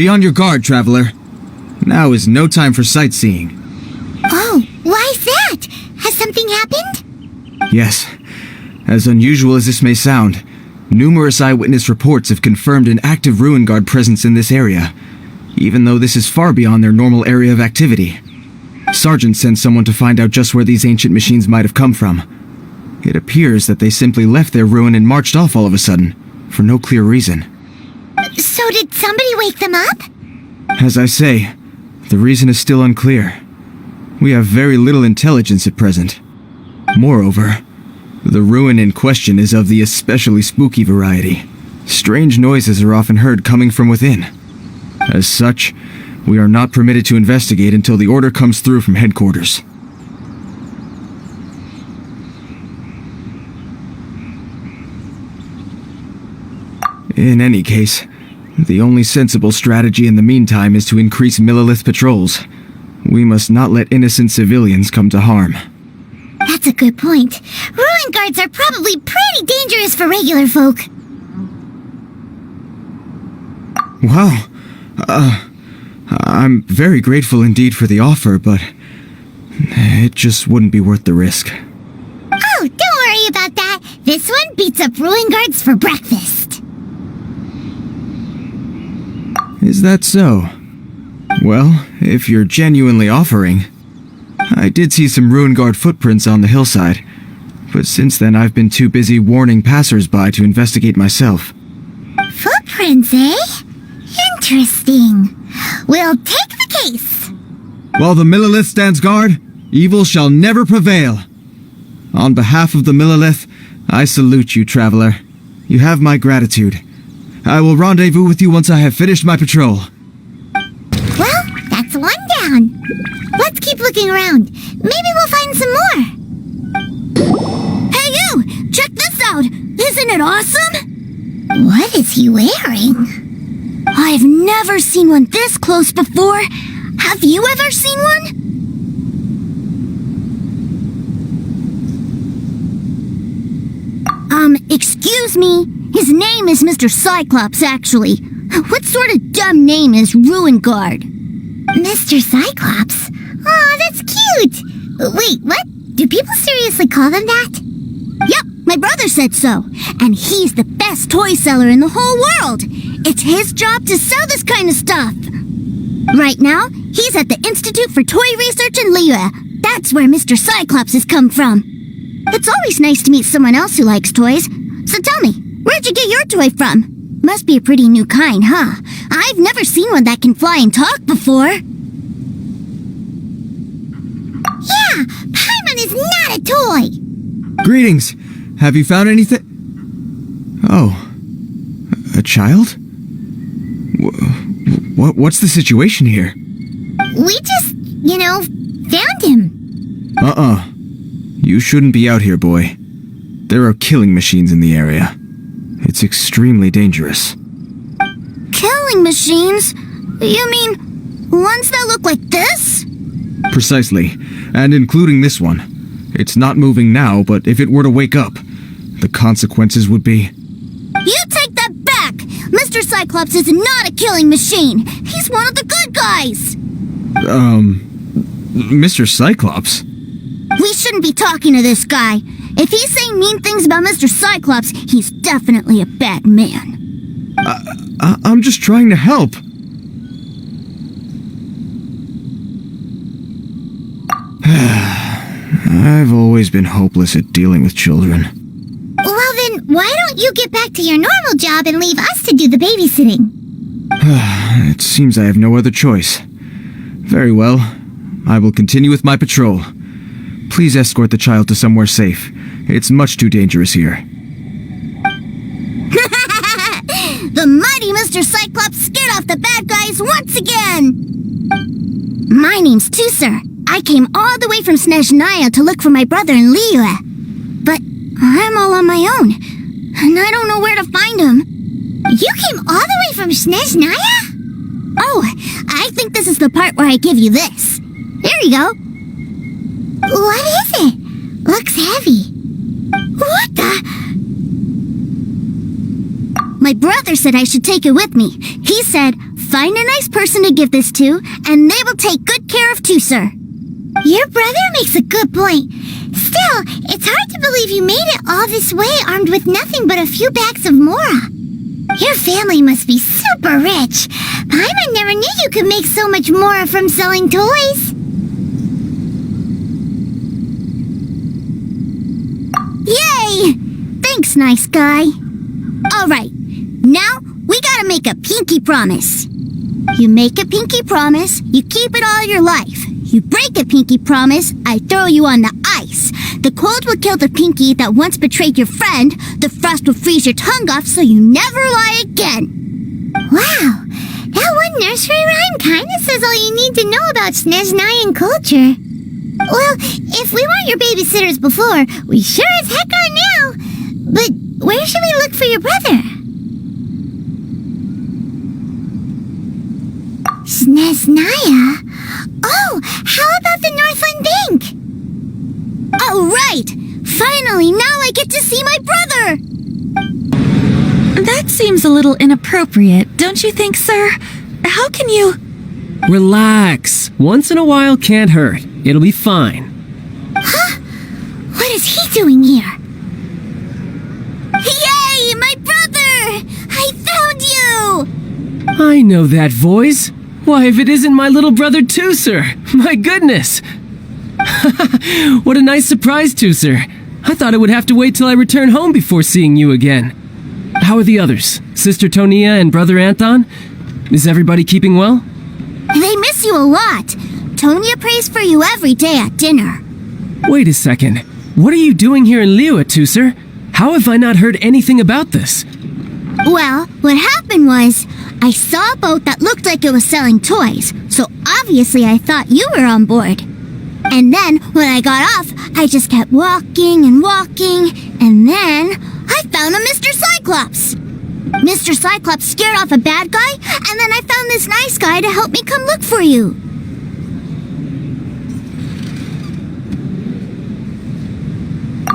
Be on your guard, traveler. Now is no time for sightseeing. Oh, why's that? Has something happened? Yes. As unusual as this may sound, numerous eyewitness reports have confirmed an active Ruin Guard presence in this area, even though this is far beyond their normal area of activity. Sergeant sent someone to find out just where these ancient machines might have come from. It appears that they simply left their ruin and marched off all of a sudden, for no clear reason. So did somebody wake them up? As I say, the reason is still unclear. We have very little intelligence at present. Moreover, the ruin in question is of the especially spooky variety. Strange noises are often heard coming from within. As such, we are not permitted to investigate until the order comes through from headquarters. In any case, the only sensible strategy in the meantime is to increase Millilith patrols. We must not let innocent civilians come to harm. That's a good point. Ruin guards are probably pretty dangerous for regular folk. Wow. I'm very grateful indeed for the offer, but it just wouldn't be worth the risk. Oh, don't worry about that. This one beats up ruin guards for breakfast. Is that so? Well, if you're genuinely offering... I did see some Ruin Guard footprints on the hillside, but since then I've been too busy warning passers-by to investigate myself. Footprints, eh? Interesting. We'll take the case. While the Millilith stands guard, evil shall never prevail. On behalf of the Millilith, I salute you, traveler. You have my gratitude. I will rendezvous with you once I have finished my patrol. Well, that's one down. Let's keep looking around. Maybe we'll find some more. Hey you! Check this out! Isn't it awesome? What is he wearing? I've never seen one this close before. Have you ever seen one? Excuse me. His name is Mr. Cyclops, actually. What sort of dumb name is Ruin Guard? Mr. Cyclops? Aw, that's cute! Wait, what? Do people seriously call them that? Yep, my brother said so. And he's the best toy seller in the whole world. It's his job to sell this kind of stuff. Right now, he's at the Institute for Toy Research in Liyue. That's where Mr. Cyclops has come from. It's always nice to meet someone else who likes toys. So tell me, where'd you get your toy from? Must be a pretty new kind, huh? I've never seen one that can fly and talk before. Yeah, Paimon is not a toy! Greetings! Have you found anything? Oh. A child? What's the situation here? We just, found him. You shouldn't be out here, boy. There are killing machines in the area. It's extremely dangerous. Killing machines? You mean ones that look like this? Precisely, and including this one. It's not moving now, but if it were to wake up, the consequences would be... You take that back! Mr. Cyclops is not a killing machine! He's one of the good guys! Mr. Cyclops? We shouldn't be talking to this guy. If he's saying mean things about Mr. Cyclops, he's definitely a bad man. I'm just trying to help. I've always been hopeless at dealing with children. Well then, why don't you get back to your normal job and leave us to do the babysitting? It seems I have no other choice. Very well. I will continue with my patrol. Please escort the child to somewhere safe. It's much too dangerous here. The mighty Mr. Cyclops scared off the bad guys once again! My name's Tusser. I came all the way from Snezhnaya to look for my brother in Liyue. But I'm all on my own, and I don't know where to find him. You came all the way from Snezhnaya? Oh, I think this is the part where I give you this. There you go. What is it? Looks heavy. What the... My brother said I should take it with me. He said, Find a nice person to give this to, and they will take good care of Tusser. Your brother makes a good point. Still, it's hard to believe you made it all this way armed with nothing but a few bags of mora. Your family must be super rich. Paimon never knew you could make so much mora from selling toys. Yay! Thanks, nice guy. Alright, now we gotta make a pinky promise. You make a pinky promise, you keep it all your life. You break a pinky promise, I throw you on the ice. The cold will kill the pinky that once betrayed your friend. The frost will freeze your tongue off so you never lie again. Wow, that one nursery rhyme kinda says all you need to know about Snezhnayan culture. Well, if we weren't your babysitters before, we sure as heck are now. But where should we look for your brother? Snezhnaya? Oh, how about the Northland Bank? Oh, right! Finally, now I get to see my brother! That seems a little inappropriate, don't you think, sir? How can you... Relax. Once in a while can't hurt. It'll be fine. Huh? What is he doing here? Yay! My brother! I found you! I know that voice. Why, if it isn't my little brother Tusser! My goodness! What a nice surprise, Tusser. I thought I would have to wait till I return home before seeing you again. How are the others? Sister Tonia and Brother Anthon? Is everybody keeping well? They miss you a lot. Tonia prays for you every day at dinner. Wait a second. What are you doing here in Liyue, Tusser? How have I not heard anything about this? Well, what happened was, I saw a boat that looked like it was selling toys, so obviously I thought you were on board. And then, when I got off, I just kept walking and walking, and then I found a Mr. Cyclops. Mr. Cyclops scared off a bad guy, and then I found this nice guy to help me come look for you.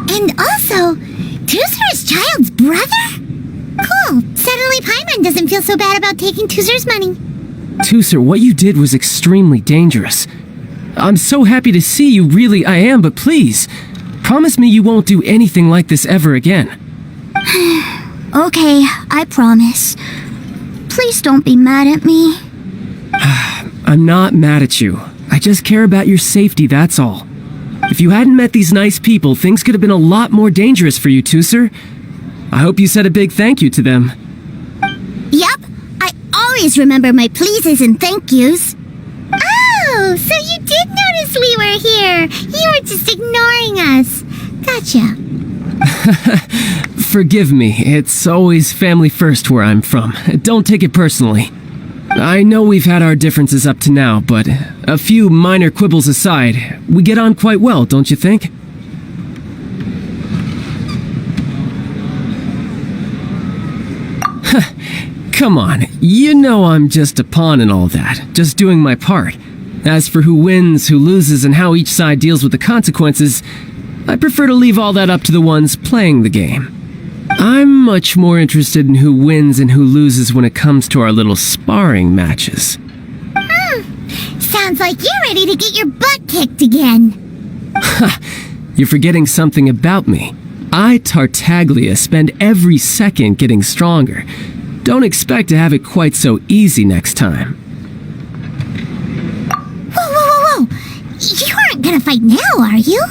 And also, Tusser is Childe's brother? Cool. Suddenly Paimon doesn't feel so bad about taking Tusser's money. Tusser, what you did was extremely dangerous. I'm so happy to see you, really I am, but please, promise me you won't do anything like this ever again. Okay, I promise. Please don't be mad at me. I'm not mad at you. I just care about your safety, that's all. If you hadn't met these nice people, things could have been a lot more dangerous for you, Tusser. I hope you said a big thank you to them. Yep, I always remember my pleases and thank yous. Oh, so you did notice we were here. You were just ignoring us. Gotcha. Forgive me, it's always family first where I'm from. Don't take it personally. I know we've had our differences up to now, but a few minor quibbles aside, we get on quite well, don't you think? Come on, you know I'm just a pawn and all that, just doing my part. As for who wins, who loses, and how each side deals with the consequences, I prefer to leave all that up to the ones playing the game. I'm much more interested in who wins and who loses when it comes to our little sparring matches. Sounds like you're ready to get your butt kicked again. You're forgetting something about me. I, Tartaglia, spend every second getting stronger. Don't expect to have it quite so easy next time. Whoa. You aren't gonna fight now, are you?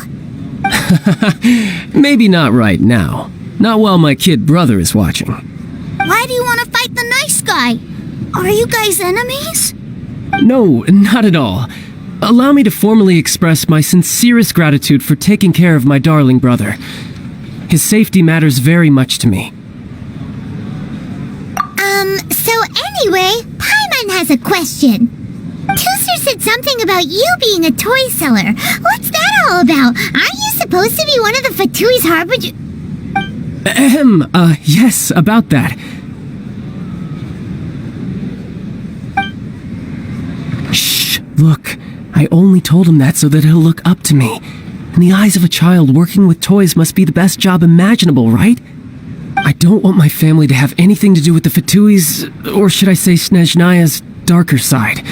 Maybe not right now. Not while my kid brother is watching. Why do you want to fight the nice guy? Are you guys enemies? No, not at all. Allow me to formally express my sincerest gratitude for taking care of my darling brother. His safety matters very much to me. So anyway, Paimon has a question. Tusser said something about you being a toy seller. What's that all about? Aren't you supposed to be one of the Fatui's harbinger? Yes, about that. Shh, look. I only told him that so that he'll look up to me. In the eyes of a child, working with toys must be the best job imaginable, right? I don't want my family to have anything to do with the Fatui's, or should I say Snezhnaya's, darker side.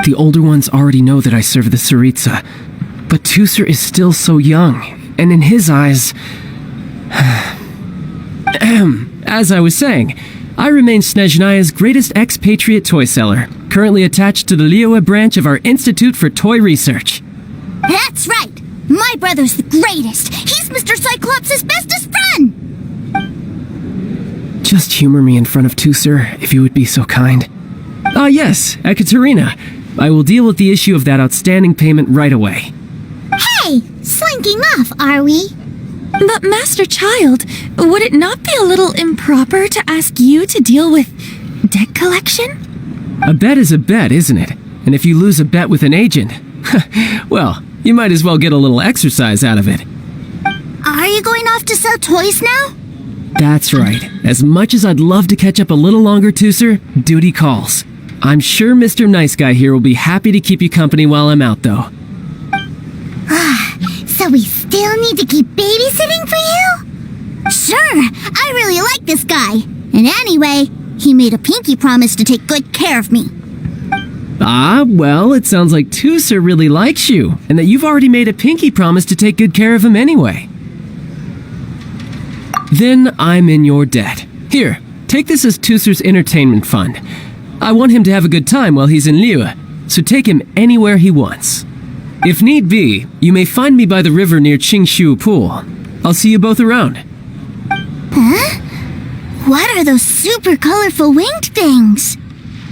The older ones already know that I serve the Tsaritsa, but Tusser is still so young, and in his eyes... As I was saying, I remain Snezhnaya's greatest expatriate toy seller, currently attached to the Liyue branch of our Institute for Toy Research. That's right! My brother's the greatest! He's Mr. Cyclops' bestest friend! Just humor me in front of Tusser, if you would be so kind. Ah yes, Ekaterina. I will deal with the issue of that outstanding payment right away. Hey! Slinking off, are we? But Master Child, would it not be a little improper to ask you to deal with debt collection? A bet is a bet, isn't it? And if you lose a bet with an agent, well, you might as well get a little exercise out of it. Are you going off to sell toys now? That's right. As much as I'd love to catch up a little longer, Tusser, duty calls. I'm sure Mr. Nice Guy here will be happy to keep you company while I'm out, though. So we still need to keep babysitting for you? Sure, I really like this guy. And anyway, he made a pinky promise to take good care of me. Ah, well, it sounds like Tusser really likes you, and that you've already made a pinky promise to take good care of him anyway. Then I'm in your debt. Here, take this as Tusser's entertainment fund. I want him to have a good time while he's in Liyue, so take him anywhere he wants. If need be, you may find me by the river near Qingshu Pool. I'll see you both around. Huh? What are those super colorful winged things?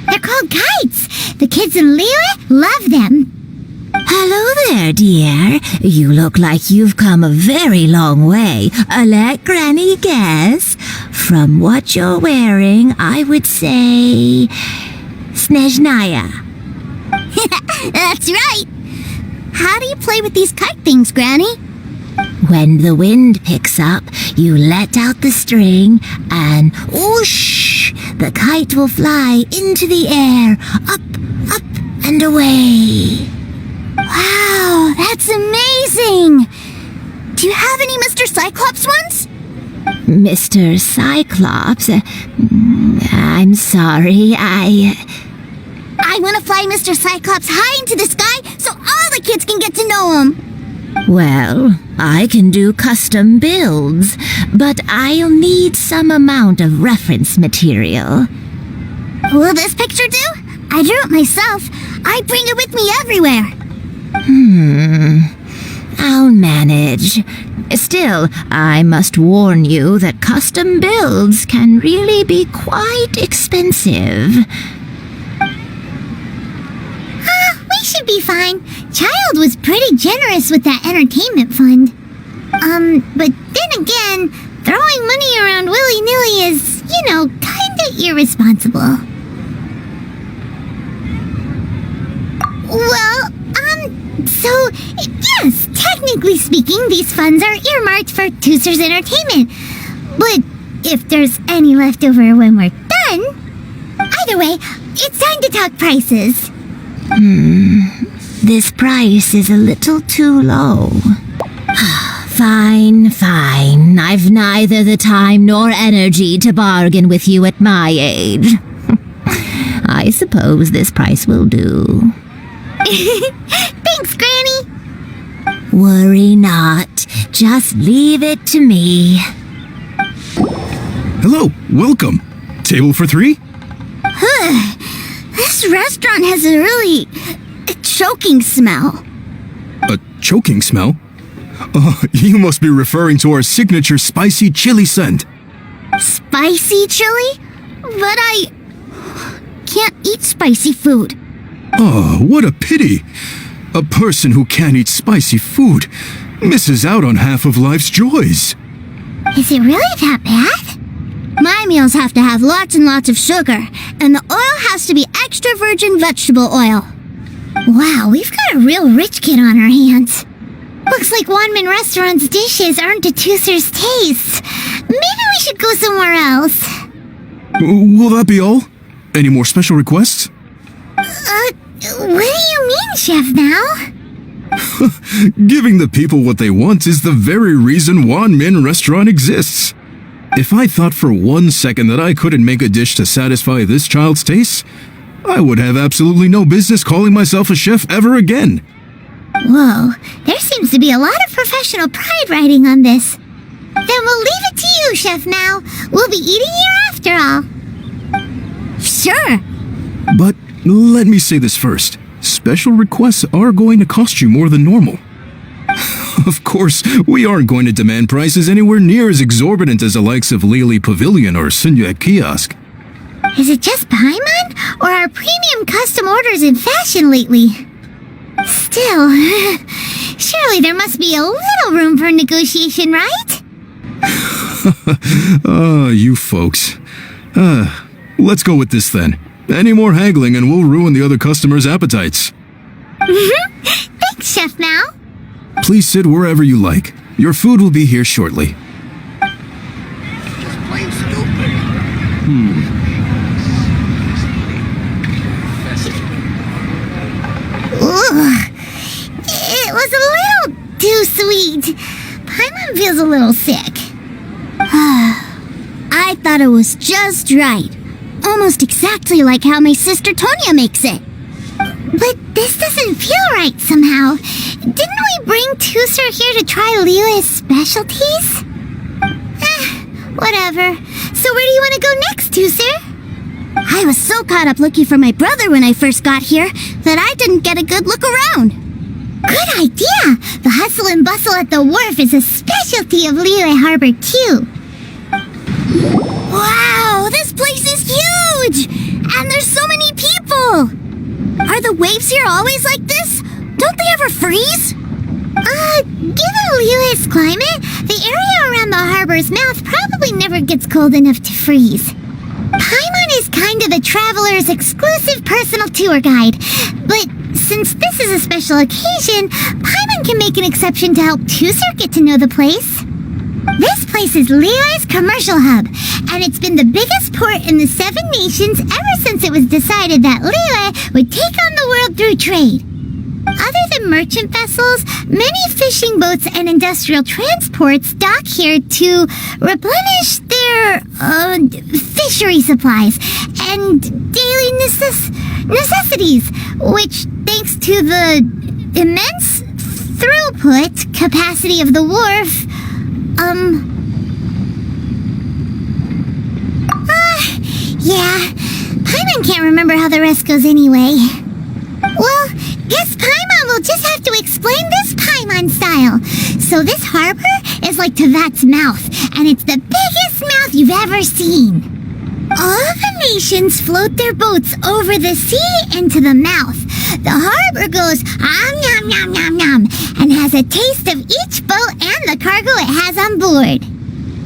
They're called kites. The kids in Liyue love them. Hello there, dear. You look like you've come a very long way. Let Granny guess. From what you're wearing, I would say... Snezhnaya. That's right. How do you play with these kite things, Granny? When the wind picks up, you let out the string and whoosh! The kite will fly into the air, up, up, and away. Wow, that's amazing! Do you have any Mr. Cyclops ones? Mr. Cyclops? I'm sorry, I want to fly Mr. Cyclops high into the sky so all the kids can get to know him. Well, I can do custom builds, but I'll need some amount of reference material. Will this picture do? I drew it myself. I bring it with me everywhere. I'll manage. Still, I must warn you that custom builds can really be quite expensive. We should be fine. Child was pretty generous with that entertainment fund. But then again, throwing money around willy-nilly is, kinda irresponsible. Well, so, yes, technically speaking, these funds are earmarked for Tusser's entertainment. But if there's any left over when we're done, either way, it's time to talk prices. This price is a little too low. Fine. I've neither the time nor energy to bargain with you at my age. I suppose this price will do. Thanks, Granny. Worry not. Just leave it to me. Hello, welcome. Table for 3? This restaurant has a really choking smell. A choking smell? Oh, you must be referring to our signature spicy chili scent. Spicy chili? But I can't eat spicy food. Oh, what a pity. A person who can't eat spicy food misses out on half of life's joys. Is it really that bad? My meals have to have lots and lots of sugar, and the oil has to be extra virgin vegetable oil. Wow, we've got a real rich kid on our hands. Looks like Wanmin Restaurant's dishes aren't to Tusser's taste. Maybe we should go somewhere else. Will that be all? Any more special requests? What do you mean, Chef now? Giving the people what they want is the very reason Wanmin Restaurant exists. If I thought for 1 second that I couldn't make a dish to satisfy this child's taste, I would have absolutely no business calling myself a chef ever again. Whoa, there seems to be a lot of professional pride riding on this. Then we'll leave it to you, Chef Mao. We'll be eating here after all. Sure. But let me say this first. Special requests are going to cost you more than normal. Of course, we aren't going to demand prices anywhere near as exorbitant as the likes of Lily Pavilion or Sunya Kiosk. Is it just Paimon, or are premium custom orders in fashion lately? Still, surely there must be a little room for negotiation, right? You folks. Let's go with this then. Any more haggling and we'll ruin the other customers' appetites. Thanks, Chef Mao. Please sit wherever you like. Your food will be here shortly. Ooh, it was a little too sweet. Paimon feels a little sick. I thought it was just right. Almost exactly like how my sister Tonya makes it. But this doesn't feel right somehow. Didn't we bring Tusser here to try Liyue's specialties? Whatever. So where do you want to go next, Tusser? I was so caught up looking for my brother when I first got here that I didn't get a good look around. Good idea! The hustle and bustle at the wharf is a specialty of Liyue Harbor too. Wow, this place is huge! And there's so many people! Are the waves here always like this? Don't they ever freeze? Given Liyue's climate, the area around the harbor's mouth probably never gets cold enough to freeze. Paimon is kind of the traveler's exclusive personal tour guide, but since this is a special occasion, Paimon can make an exception to help Tusser get to know the place. This place is Liyue's commercial hub, and it's been the biggest port in the Seven Nations ever since it was decided that Liyue would take on the world through trade. Other than merchant vessels, many fishing boats and industrial transports dock here to replenish their fishery supplies and daily necessities, which, thanks to the immense throughput capacity of the wharf, yeah, Paimon can't remember how the rest goes anyway. Well, guess Paimon will just have to explain this Paimon style. So this harbor is like Tevat's mouth, and it's the biggest mouth you've ever seen. All the nations float their boats over the sea into the mouth. The harbor goes nom nom nom nom and has a taste of each boat and the cargo it has on board.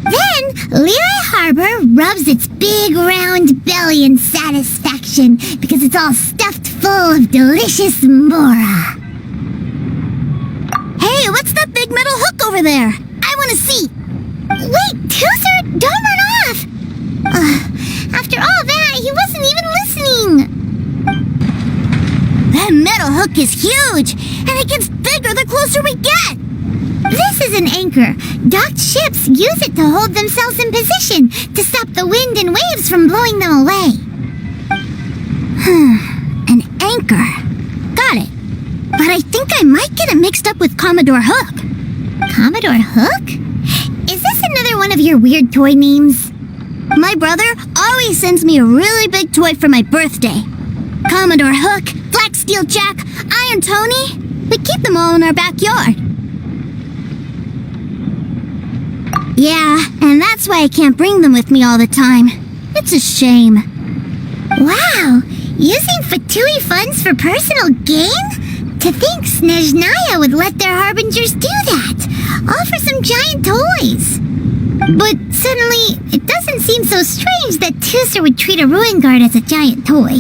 Then, Liyue Harbor rubs its big round belly in satisfaction because it's all stuffed full of delicious mora. Hey, what's that big metal hook over there? I want to see. Wait, Tusser, don't run off. After all that, he wasn't even listening. That metal hook is huge, and it gets bigger the closer we get. This is an anchor. Docked ships use it to hold themselves in position to stop the wind and waves from blowing them away. An anchor. Got it. But I think I might get it mixed up with Commodore Hook. Commodore Hook? Is this another one of your weird toy names? My brother always sends me a really big toy for my birthday. Commodore Hook, Black Steel Jack, Iron Tony. We keep them all in our backyard. Yeah, and that's why I can't bring them with me all the time. It's a shame. Wow, using Fatui funds for personal gain? To think Snezhnaya would let their harbingers do that, all for some giant toys. But suddenly, it doesn't seem so strange that Tusser would treat a ruin guard as a giant toy.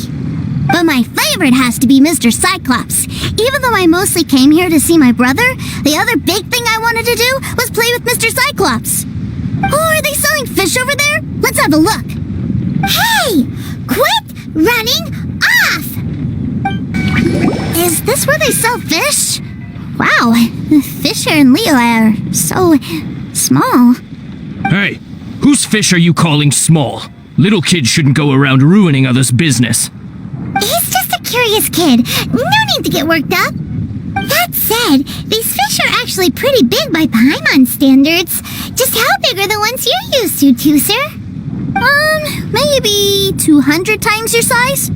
But my favorite has to be Mr. Cyclops. Even though I mostly came here to see my brother, the other big thing I wanted to do was play with Mr. Cyclops. Oh, are they selling fish over there? Let's have a look. Hey! Quit running off! Is this where they sell fish? Wow, the fish here in Liyue are so small. Hey, whose fish are you calling small? Little kids shouldn't go around ruining others' business. Ew! curious kid. No need to get worked up. That said, these fish are actually pretty big by Paimon standards. Just how big are the ones you're used to, Tooser? Maybe 200 times your size?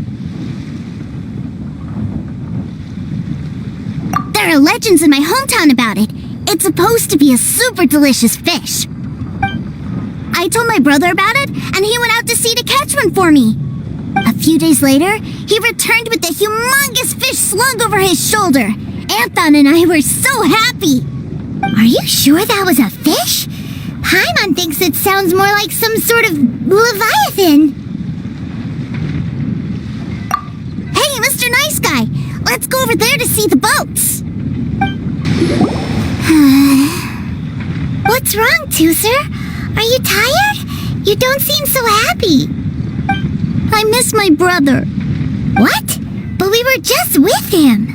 There are legends in my hometown about it. It's supposed to be a super delicious fish. I told my brother about it, and he went out to sea to catch one for me. A few days later, he returned with a humongous fish slung over his shoulder. Anton and I were so happy. Are you sure that was a fish? Paimon thinks it sounds more like some sort of leviathan. Hey, Mr. Nice Guy, let's go over there to see the boats. What's wrong, Tooser? Are you tired? You don't seem so happy. I miss my brother. What? But we were just with him.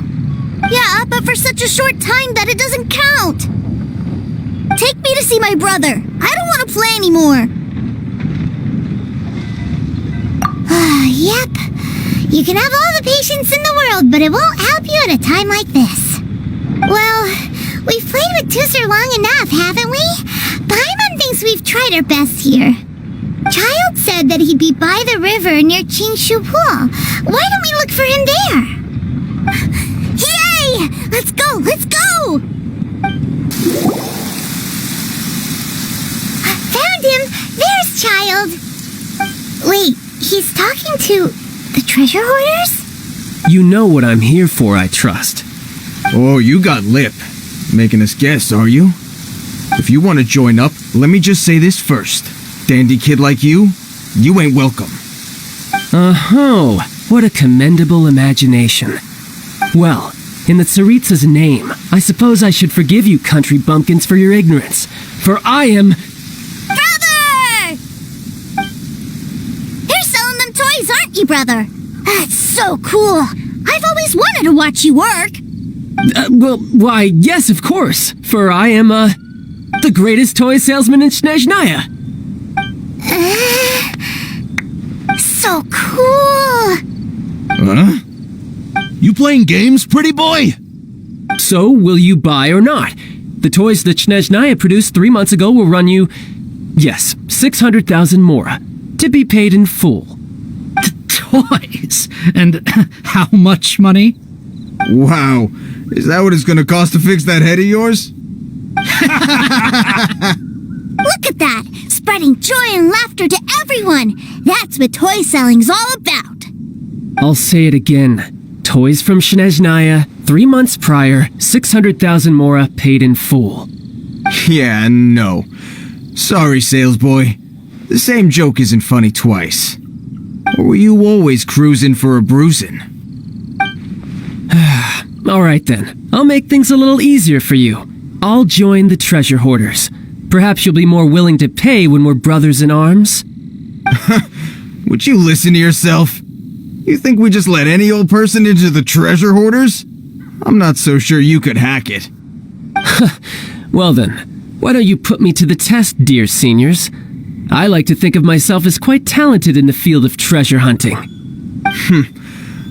Yeah, but for such a short time that it doesn't count. Take me to see my brother. I don't want to play anymore. Yep. You can have all the patience in the world, but it won't help you at a time like this. Well, we've played with Tooser long enough, haven't we? Paimon thinks we've tried our best here. Childe said that he'd be by the river near Chingshu Pool. Why don't we look for him there? Yay! Let's go! Let's go! Found him! There's Childe! Wait, he's talking to the treasure hoarders? You know what I'm here for, I trust. Oh, you got lip. Making us guess, are you? If you want to join up, let me just say this first. Dandy kid like you ain't welcome. Oh, what a commendable imagination. Well, in the Tsaritsa's name, I suppose I should forgive you country bumpkins for your ignorance. For I am... Brother! You're selling them toys, aren't you, brother? That's so cool. I've always wanted to watch you work. Why, yes, of course. For I am, the greatest toy salesman in Snezhnaya. So cool. Huh? You playing games, pretty boy? So, will you buy or not? The toys that Snezhnaya produced 3 months ago will run you, yes, 600,000 mora, to be paid in full. Toys? And how much money? Wow. Is that what it's gonna cost to fix that head of yours? Look at that! Spreading joy and laughter to everyone! That's what toy selling's all about! I'll say it again. Toys from Snezhnaya, 3 months prior, 600,000 mora paid in full. Yeah, no. Sorry, sales boy. The same joke isn't funny twice. Or were you always cruising for a bruising? Alright then, I'll make things a little easier for you. I'll join the treasure hoarders. Perhaps you'll be more willing to pay when we're brothers in arms? Would you listen to yourself? You think we just let any old person into the treasure hoarders? I'm not so sure you could hack it. Well then, why don't you put me to the test, dear seniors? I like to think of myself as quite talented in the field of treasure hunting.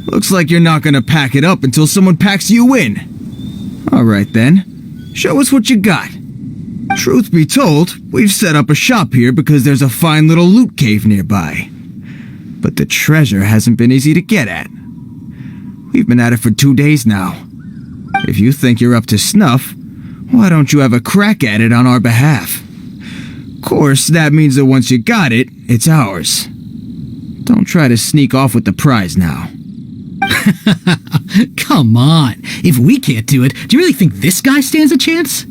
Looks like you're not gonna pack it up until someone packs you in. Alright then, show us what you got. Truth be told, we've set up a shop here because there's a fine little loot cave nearby. But the treasure hasn't been easy to get at. We've been at it for 2 days now. If you think you're up to snuff, why don't you have a crack at it on our behalf? Of course, that means that once you got it, it's ours. Don't try to sneak off with the prize now. Come on. If we can't do it, do you really think this guy stands a chance?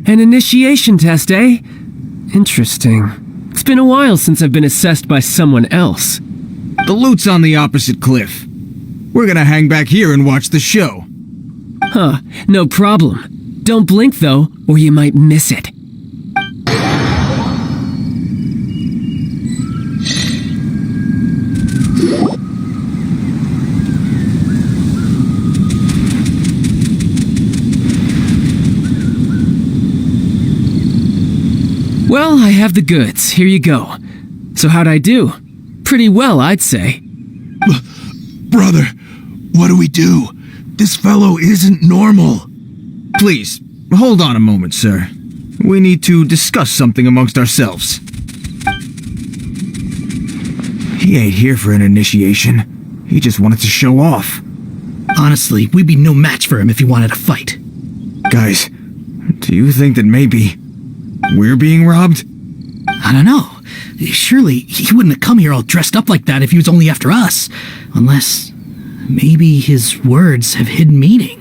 An initiation test, eh? Interesting. It's been a while since I've been assessed by someone else. The loot's on the opposite cliff. We're gonna hang back here and watch the show. Huh, no problem. Don't blink though, or you might miss it. Well, I have the goods. Here you go. So how'd I do? Pretty well, I'd say. Brother, what do we do? This fellow isn't normal. Please, hold on a moment, sir. We need to discuss something amongst ourselves. He ain't here for an initiation. He just wanted to show off. Honestly, we'd be no match for him if he wanted to fight. Guys, do you think that maybe we're being robbed? I don't know. Surely he wouldn't have come here all dressed up like that if he was only after us. Unless maybe his words have hidden meaning.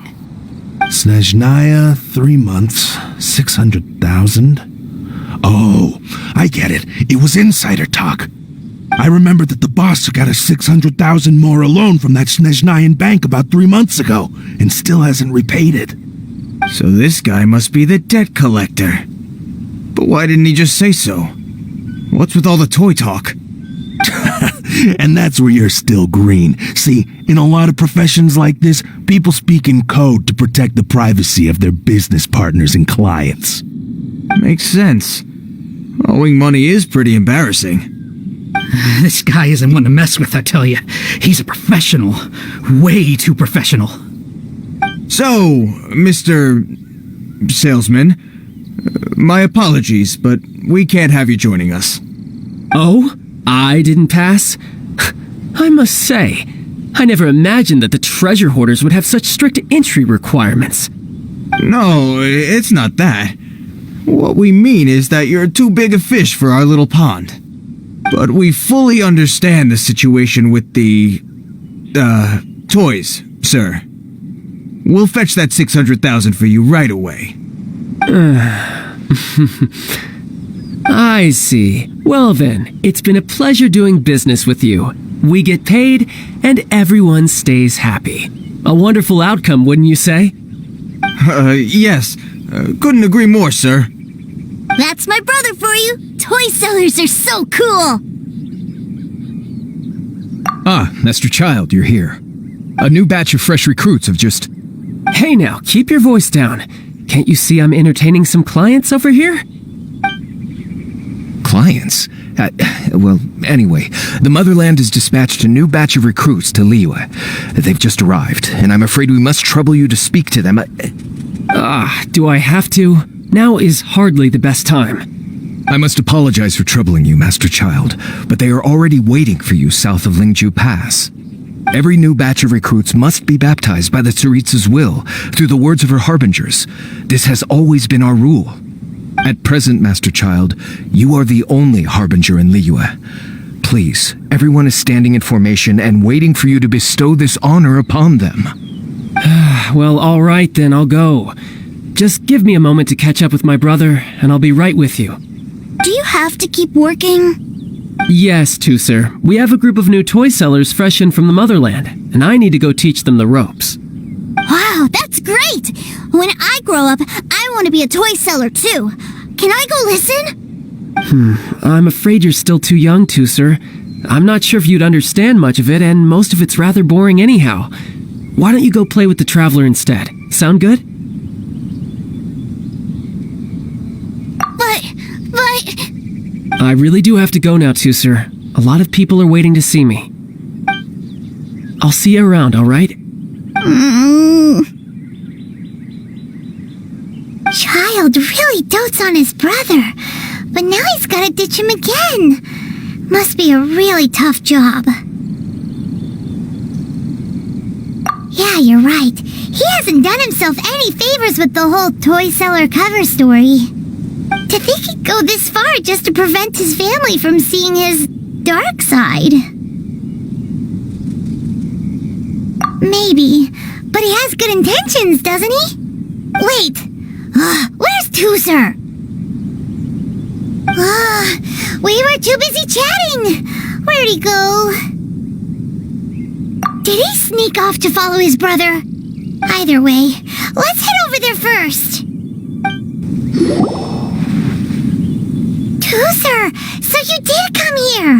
Snezhnaya, 3 months, 600,000. Oh, I get it. It was insider talk. I remember that the boss got a 600,000 more loan from that Snezhnayan bank about 3 months ago, and still hasn't repaid it. So this guy must be the debt collector. But why didn't he just say so? What's with all the toy talk? And that's where you're still green. See, in a lot of professions like this, people speak in code to protect the privacy of their business partners and clients. Makes sense. Owing money is pretty embarrassing. This guy isn't one to mess with, I tell you. He's a professional. Way too professional. So, Mr. Salesman, my apologies, but we can't have you joining us. Oh? I didn't pass? I must say, I never imagined that the treasure hoarders would have such strict entry requirements. No, it's not that. What we mean is that you're too big a fish for our little pond. But we fully understand the situation with the, toys, sir. We'll fetch that 600,000 for you right away. I see. Well then, it's been a pleasure doing business with you. We get paid, and everyone stays happy. A wonderful outcome, wouldn't you say? Yes. Couldn't agree more, sir. That's my brother for you. Toy sellers are so cool. Ah, Master Childe, you're here. A new batch of fresh recruits have just... Hey now, keep your voice down. Can't you see I'm entertaining some clients over here? Clients? Well, anyway, the Motherland has dispatched a new batch of recruits to Liyue. They've just arrived, and I'm afraid we must trouble you to speak to them. Do I have to? Now is hardly the best time. I must apologize for troubling you, Master Childe, but they are already waiting for you south of Lingju Pass. Every new batch of recruits must be baptized by the Tsaritsa's will, through the words of her harbingers. This has always been our rule. At present, Master Childe, you are the only harbinger in Liyue. Please, everyone is standing in formation and waiting for you to bestow this honor upon them. Well, all right then, I'll go. Just give me a moment to catch up with my brother, and I'll be right with you. Do you have to keep working? Yes, sir. We have a group of new toy sellers fresh in from the Motherland, and I need to go teach them the ropes. Wow, that's great! When I grow up, I want to be a toy seller too. Can I go listen? I'm afraid you're still too young, sir. I'm not sure if you'd understand much of it, and most of it's rather boring anyhow. Why don't you go play with the Traveler instead? Sound good? But... I really do have to go now, sir. A lot of people are waiting to see me. I'll see you around, all right? Childe really dotes on his brother, but now he's gotta ditch him again. Must be a really tough job. Yeah, you're right. He hasn't done himself any favors with the whole toy seller cover story. To think he'd go this far just to prevent his family from seeing his dark side. Maybe, but he has good intentions, doesn't he? Wait, where's Tooser? We were too busy chatting. Where'd he go? Did he sneak off to follow his brother? Either way, let's head over there first. Tooser, so you did come here.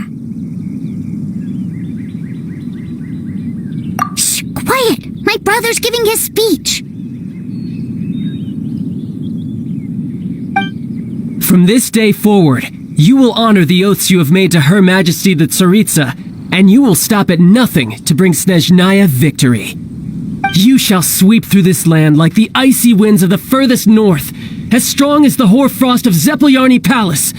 Shh, quiet. My brother's giving his speech. From this day forward, you will honor the oaths you have made to Her Majesty the Tsaritsa and you will stop at nothing to bring Snezhnaya victory. You shall sweep through this land like the icy winds of the furthest north, as strong as the hoarfrost of Zeppeljärni Palace.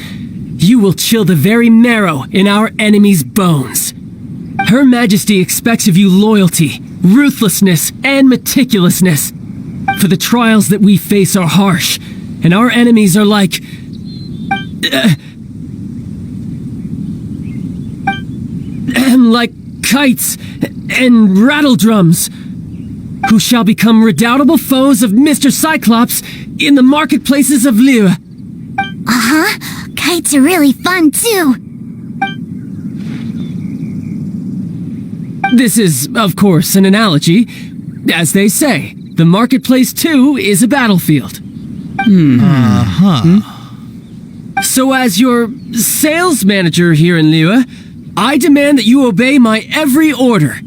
You will chill the very marrow in our enemies' bones. Her Majesty expects of you loyalty, ruthlessness, and meticulousness. For the trials that we face are harsh, and our enemies are like... like kites and rattledrums, who shall become redoubtable foes of Mr. Cyclops in the marketplaces of Liyue. Uh-huh. Kites are really fun, too. This is, of course, an analogy. As they say, the marketplace, too, is a battlefield. So as your sales manager here in Liyue, I demand that you obey my every order.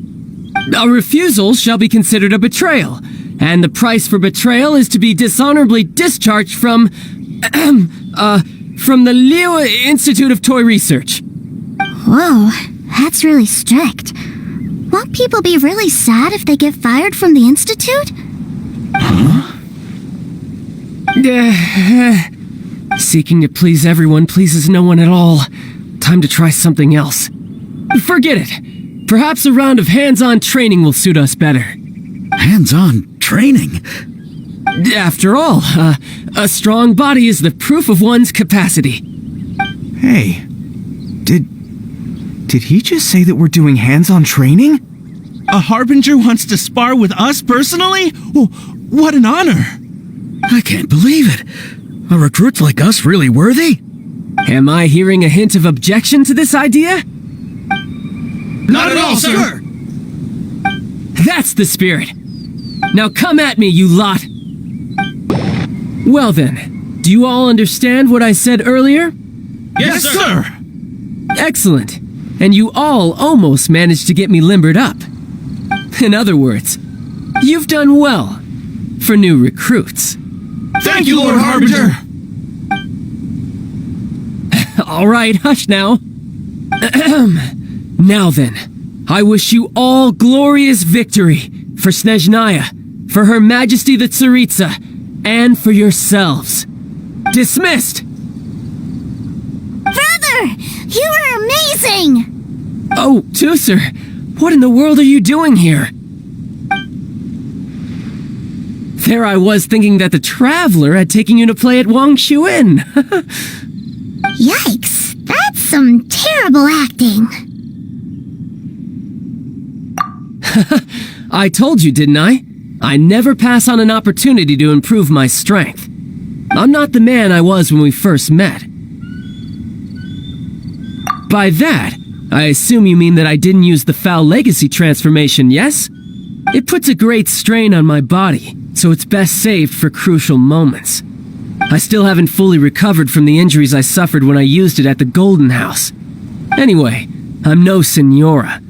A refusal shall be considered a betrayal, and the price for betrayal is to be dishonorably discharged from the Liyue Institute of Toy Research. Whoa, that's really strict. Won't people be really sad if they get fired from the Institute? Seeking to please everyone pleases no one at all. Time to try something else. Forget it. Perhaps a round of hands-on training will suit us better. Hands-on training? After all, a strong body is the proof of one's capacity. Hey, did he just say that we're doing hands-on training? A Harbinger wants to spar with us personally? Oh, what an honor! I can't believe it. Are recruits like us really worthy? Am I hearing a hint of objection to this idea? Not at all, sir! That's the spirit. Now come at me, you lot! Well then, do you all understand what I said earlier? Yes, sir! Excellent. And you all almost managed to get me limbered up. In other words, you've done well for new recruits. Thank you, Lord Harbinger! All right, hush now. Now then, I wish you all glorious victory for Snezhnaya, for Her Majesty the Tsaritsa, and for yourselves. Dismissed! Brother! You are amazing! Oh, Tusser, what in the world are you doing here? There I was thinking that the Traveler had taken you to play at Wangshuin. Yikes, that's some terrible acting. I told you, didn't I? I never pass on an opportunity to improve my strength. I'm not the man I was when we first met. By that, I assume you mean that I didn't use the Foul Legacy transformation, yes? It puts a great strain on my body, so it's best saved for crucial moments. I still haven't fully recovered from the injuries I suffered when I used it at the Golden House. Anyway, I'm no Signora.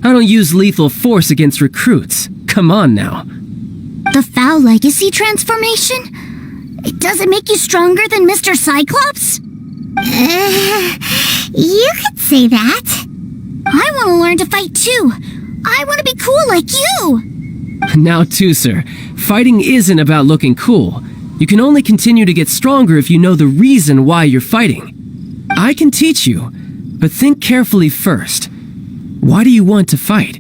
I don't use lethal force against recruits. Come on now. The Foul Legacy transformation? It doesn't make you stronger than Mr. Cyclops? You could say that. I want to learn to fight too. I want to be cool like you. Now, Tusser, fighting isn't about looking cool. You can only continue to get stronger if you know the reason why you're fighting. I can teach you, but think carefully first. Why do you want to fight?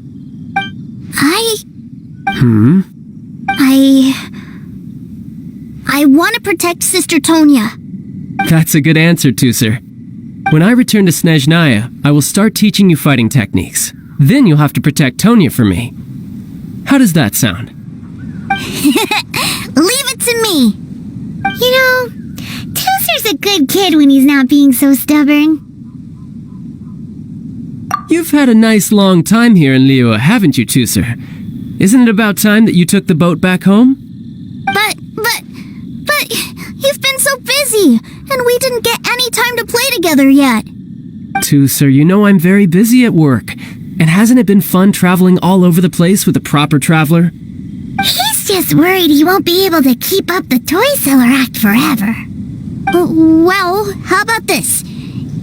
I want to protect Sister Tonya. That's a good answer, Tusser. When I return to Snezhnaya, I will start teaching you fighting techniques. Then you'll have to protect Tonya for me. How does that sound? Leave it to me. You know, Tusser's a good kid when he's not being so stubborn. You've had a nice long time here in Liyue, haven't you, Tusser? Isn't it about time that you took the boat back home? But, you've been so busy, and we didn't get any time to play together yet. Tusser, you know I'm very busy at work. And hasn't it been fun traveling all over the place with a proper traveler? He's just worried he won't be able to keep up the toy seller act forever. Well, how about this?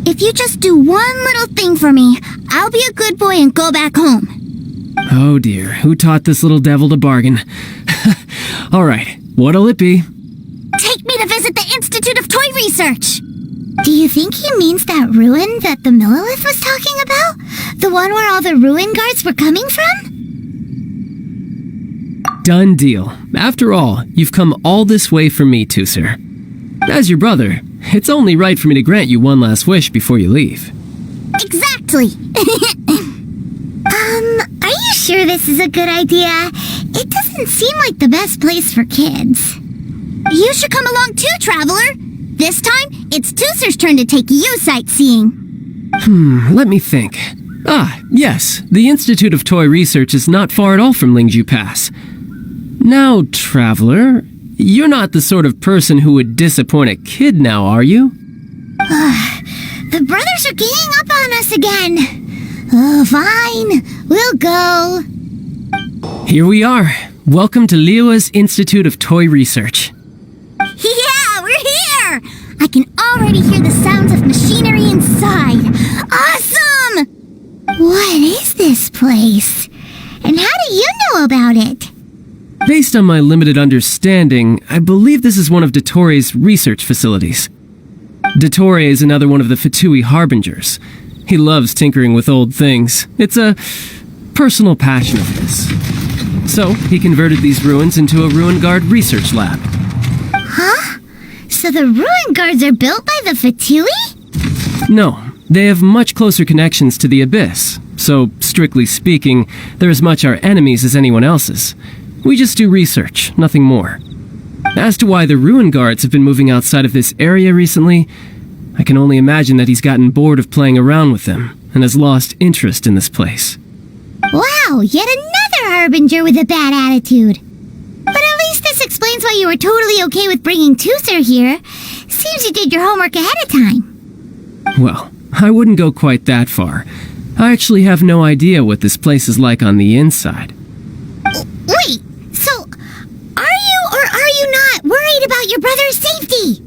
If you just do one little thing for me, I'll be a good boy and go back home. Oh dear, who taught this little devil to bargain? Alright, what'll it be? Take me to visit the Institute of Toy Research! Do you think he means that ruin that the Millilith was talking about? The one where all the ruin guards were coming from? Done deal. After all, you've come all this way for me too, sir. As your brother, it's only right for me to grant you one last wish before you leave. Exactly! Are you sure this is a good idea? It doesn't seem like the best place for kids. You should come along too, Traveler! This time, it's Tooser's turn to take you sightseeing. Let me think. Ah, yes, the Institute of Toy Research is not far at all from Lingju Pass. Now, Traveler, you're not the sort of person who would disappoint a kid now, are you? The brothers are ganging up on us again. Oh, fine. We'll go. Here we are. Welcome to Liyue's Institute of Toy Research. Yeah, we're here! I can already hear the sounds of machinery inside. Awesome! What is this place? And how do you know about it? Based on my limited understanding, I believe this is one of Dottoro's research facilities. Dottore is another one of the Fatui Harbingers. He loves tinkering with old things. It's a personal passion of his. So, he converted these ruins into a Ruin Guard research lab. Huh? So the ruin guards are built by the Fatui? No, they have much closer connections to the Abyss. So, strictly speaking, they're as much our enemies as anyone else's. We just do research, nothing more. As to why the Ruin Guards have been moving outside of this area recently, I can only imagine that he's gotten bored of playing around with them and has lost interest in this place. Wow, yet another Harbinger with a bad attitude. But at least this explains why you were totally okay with bringing Tooser here. Seems you did your homework ahead of time. Well, I wouldn't go quite that far. I actually have no idea what this place is like on the inside. Wait, so are you or are you not worried about your brother's safety?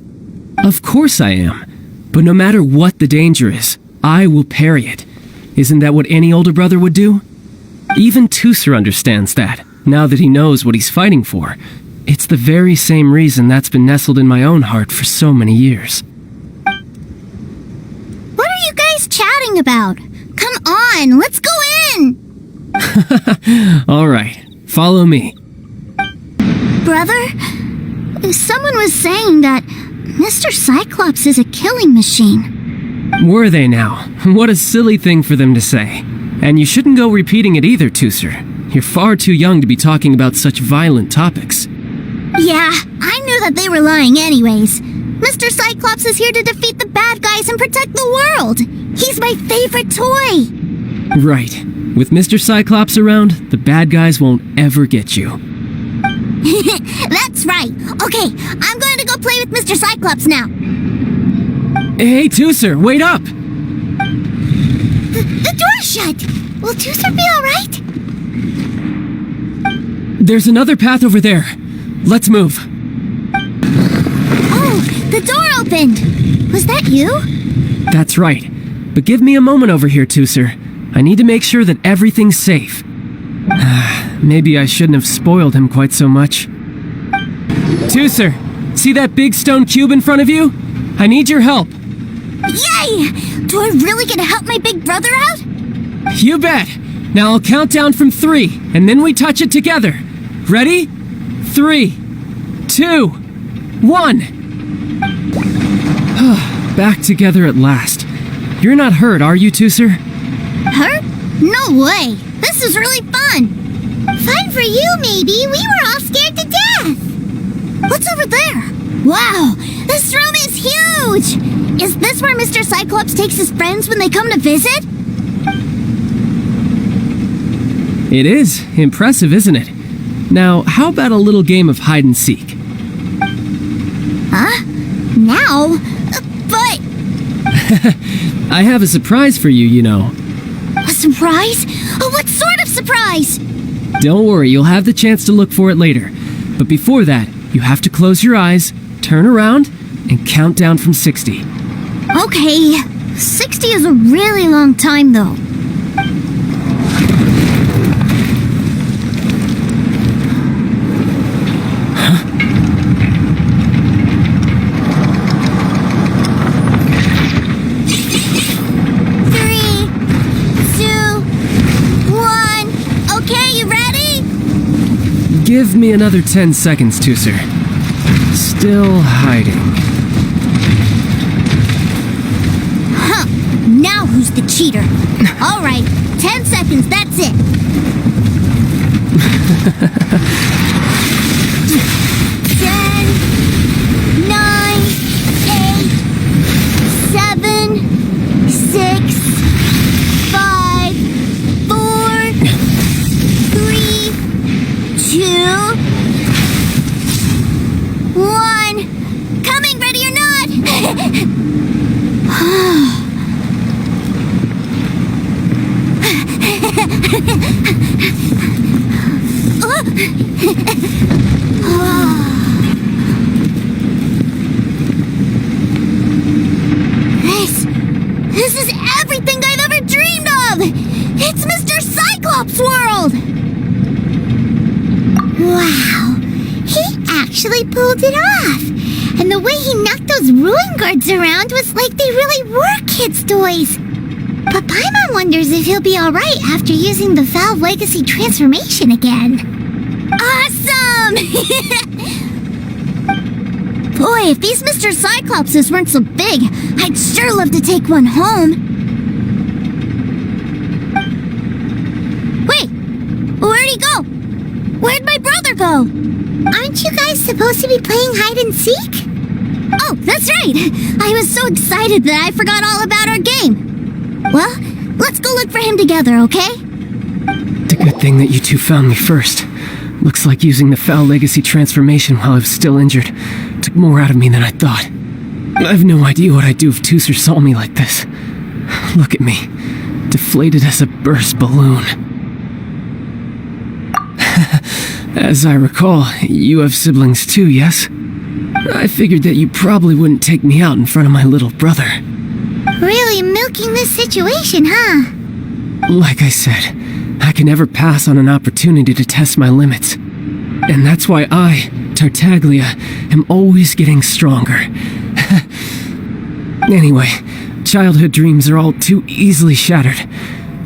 Of course I am. But no matter what the danger is, I will parry it. Isn't that what any older brother would do? Even Tooser understands that, now that he knows what he's fighting for. It's the very same reason that's been nestled in my own heart for so many years. What are you guys chatting about? Come on, let's go in! All right, follow me. Brother, someone was saying that Mr. Cyclops is a killing machine. Were they now? What a silly thing for them to say. And you shouldn't go repeating it either, Tooser. You're far too young to be talking about such violent topics. Yeah, I knew that they were lying anyways. Mr. Cyclops is here to defeat the bad guys and protect the world. He's my favorite toy. Right. With Mr. Cyclops around, the bad guys won't ever get you. That's right. Okay, I'm going to go play with Mr. Cyclops now. Hey, Tooser, wait up! The door's shut. Will Tooser be alright? There's another path over there. Let's move. Oh, the door opened. Was that you? That's right. But give me a moment over here, Tooser. I need to make sure that everything's safe. Maybe I shouldn't have spoiled him quite so much. Tooser, see that big stone cube in front of you? I need your help. Yay! Do I really get to help my big brother out? You bet. Now I'll count down from 3, and then we touch it together. Ready? 3, 2, 1. Back together at last. You're not hurt, are you, Tooser? Hurt? No way. This is really fun. Fun for you, maybe. We were all scared to death. What's over there? Wow, this room is huge. Is this where Mr. Cyclops takes his friends when they come to visit? It is. Impressive, isn't it? Now, how about a little game of hide and seek? Huh? Now? But... I have a surprise for you, you know. A surprise? Oh, what sort of surprise? Don't worry, you'll have the chance to look for it later. But before that, you have to close your eyes, turn around, and count down from 60. Okay. 60 is a really long time, though. Give me another 10 seconds, Tooser. Still hiding. Huh. Now who's the cheater? All right, 10 seconds, that's it. 10, 9, 8, 7, 6, 5, 4, 3, 2, 1. Coming, ready or not. This is everything I've ever dreamed of! It's Mr. Cyclops' world! Wow, he actually pulled it off! And the way he knocked those ruin guards around was like they really were kids' toys. But Paimon wonders if he'll be alright after using the Valve Legacy transformation again. Awesome! Boy, if these Mr. Cyclopses weren't so big, I'd sure love to take one home. Wait, where'd he go? Where'd my brother go? Aren't you guys supposed to be playing hide and seek? Oh, that's right! I was so excited that I forgot all about our game. Well, let's go look for him together, okay? It's a good thing that you two found me first. Looks like using the Foul Legacy transformation while I was still injured took more out of me than I thought. I have no idea what I'd do if Tooser saw me like this. Look at me, deflated as a burst balloon. As I recall, you have siblings too, yes? I figured that you probably wouldn't take me out in front of my little brother. Really milking this situation, huh? Like I said, I can never pass on an opportunity to test my limits. And that's why I, Tartaglia, am always getting stronger. Anyway, childhood dreams are all too easily shattered.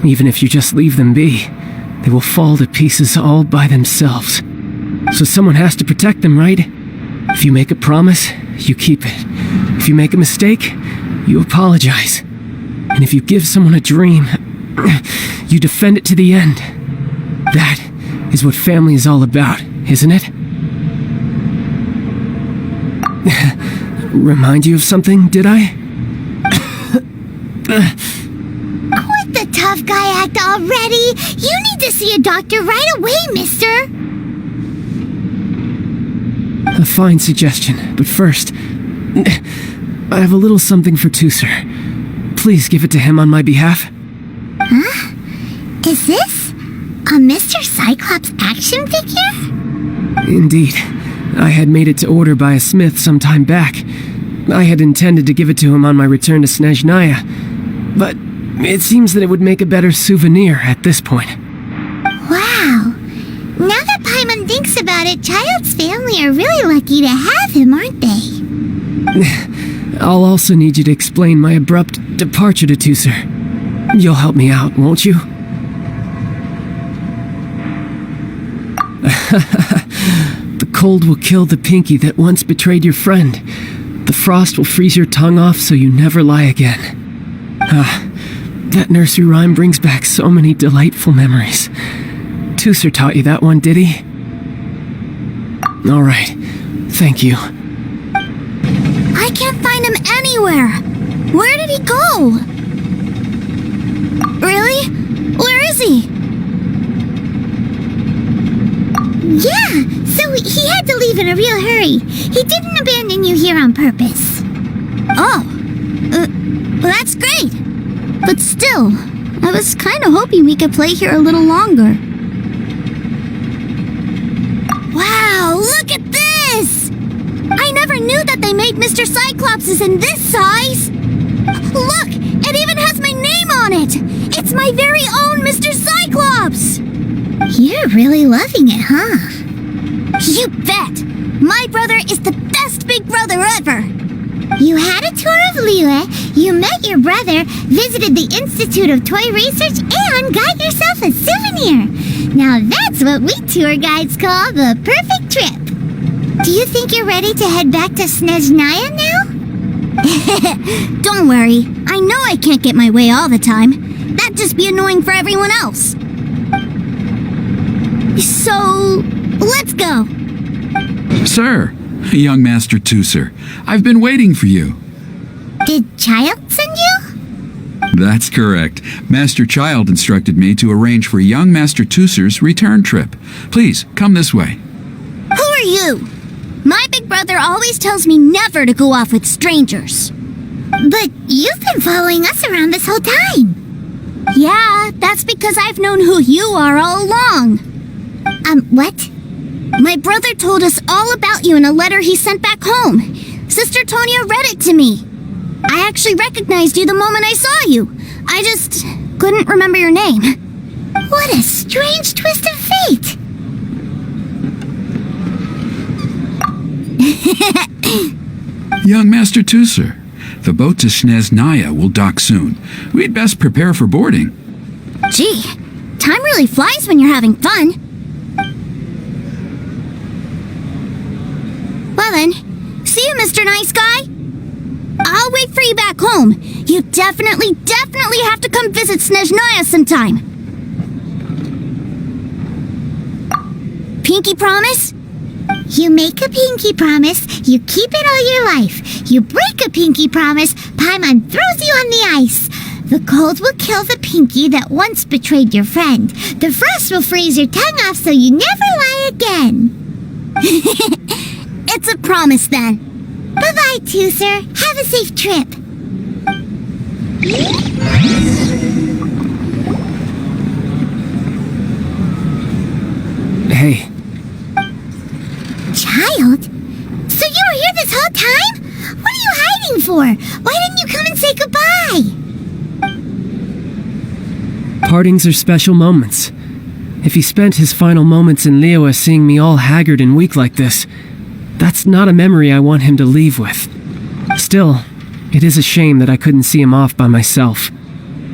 Even if you just leave them be, they will fall to pieces all by themselves. So someone has to protect them, right? If you make a promise, you keep it. If you make a mistake, you apologize. And if you give someone a dream, you defend it to the end. That is what family is all about, isn't it? Remind you of something, did I? Quit the tough guy act already! You need to see a doctor right away, mister! A fine suggestion, but first, I have a little something for Tooser. Please give it to him on my behalf. Huh? Is this a Mr. Cyclops action figure? Indeed. I had made it to order by a smith some time back. I had intended to give it to him on my return to Snezhnaya, but it seems that it would make a better souvenir at this point. Wow. Now that Paimon thinks about it, Childe's family are really lucky to have him, aren't they? I'll also need you to explain my abrupt departure to Tooser. You'll help me out, won't you? The cold will kill the pinky that once betrayed your friend. The frost will freeze your tongue off so you never lie again. That nursery rhyme brings back so many delightful memories. Tooser taught you that one, did he? All right, thank you. I can't find him anywhere. Where did he go? Really? Where is he? Yeah, so he had to leave in a real hurry. He didn't abandon you here on purpose. Oh, well, that's great. But still, I was kind of hoping we could play here a little longer. Wow, look at this! I never knew that they made Mr. Cyclopses in this size! Look, even has my name on it! It's my very own Mr. Cyclops! You're really loving it, huh? You bet! My brother is the best big brother ever! You had a tour of Liyue, you met your brother, visited the Institute of Toy Research, and got yourself a souvenir! Now that's what we tour guides call the perfect trip! Do you think you're ready to head back to Snezhnaya now? Don't worry, I know I can't get my way all the time. That'd just be annoying for everyone else. So, let's go! Sir, young Master Tooser, I've been waiting for you. Did Childe send you? That's correct. Master Childe instructed me to arrange for young Master Tooser's return trip. Please, come this way. Who are you? My big brother always tells me never to go off with strangers. But you've been following us around this whole time. Yeah, that's because I've known who you are all along. What? My brother told us all about you in a letter he sent back home. Sister Tonya read it to me. I actually recognized you the moment I saw you. I just couldn't remember your name. What a strange twist of fate. Young Master Tooser, the boat to Snezhnaya will dock soon. We'd best prepare for boarding. Gee, time really flies when you're having fun. Well then, see you, Mr. Nice Guy. I'll wait for you back home. You definitely have to come visit Snezhnaya sometime. Pinky promise? You make a pinky promise, you keep it all your life. You break a pinky promise, Paimon throws you on the ice. The cold will kill the pinky that once betrayed your friend. The frost will freeze your tongue off so you never lie again. It's a promise then. Bye-bye, Tooser. Have a safe trip. Hey. Childe? So you were here this whole time? What are you hiding for? Why didn't you come and say goodbye? Partings are special moments. If he spent his final moments in Liyue seeing me all haggard and weak like this, that's not a memory I want him to leave with. Still, it is a shame that I couldn't see him off by myself.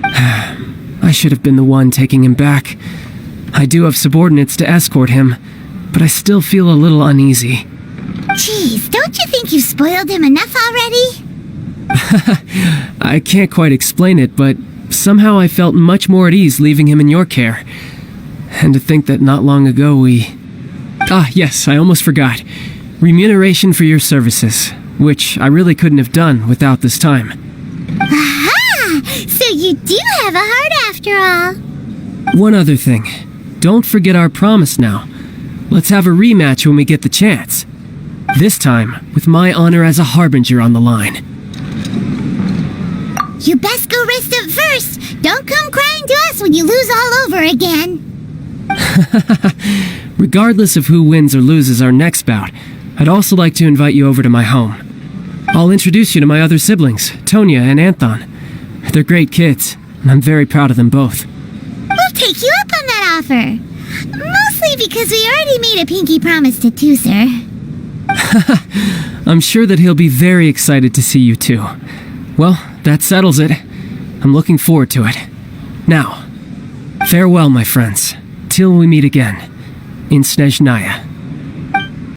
I should have been the one taking him back. I do have subordinates to escort him, but I still feel a little uneasy. Jeez, don't you think you've spoiled him enough already? I can't quite explain it, but somehow I felt much more at ease leaving him in your care. And to think that not long ago we... Ah, yes, I almost forgot. Remuneration for your services, which I really couldn't have done without this time. Aha! So you do have a heart after all. One other thing. Don't forget our promise now. Let's have a rematch when we get the chance. This time, with my honor as a harbinger on the line. You best go rest up first. Don't come crying to us when you lose all over again. Regardless of who wins or loses our next bout, I'd also like to invite you over to my home. I'll introduce you to my other siblings, Tonya and Anthon. They're great kids, and I'm very proud of them both. We'll take you up on that offer. Mostly because we already made a pinky promise to Tooser. I'm sure that he'll be very excited to see you too. Well, that settles it. I'm looking forward to it. Now, farewell, my friends, till we meet again in Snezhnaya.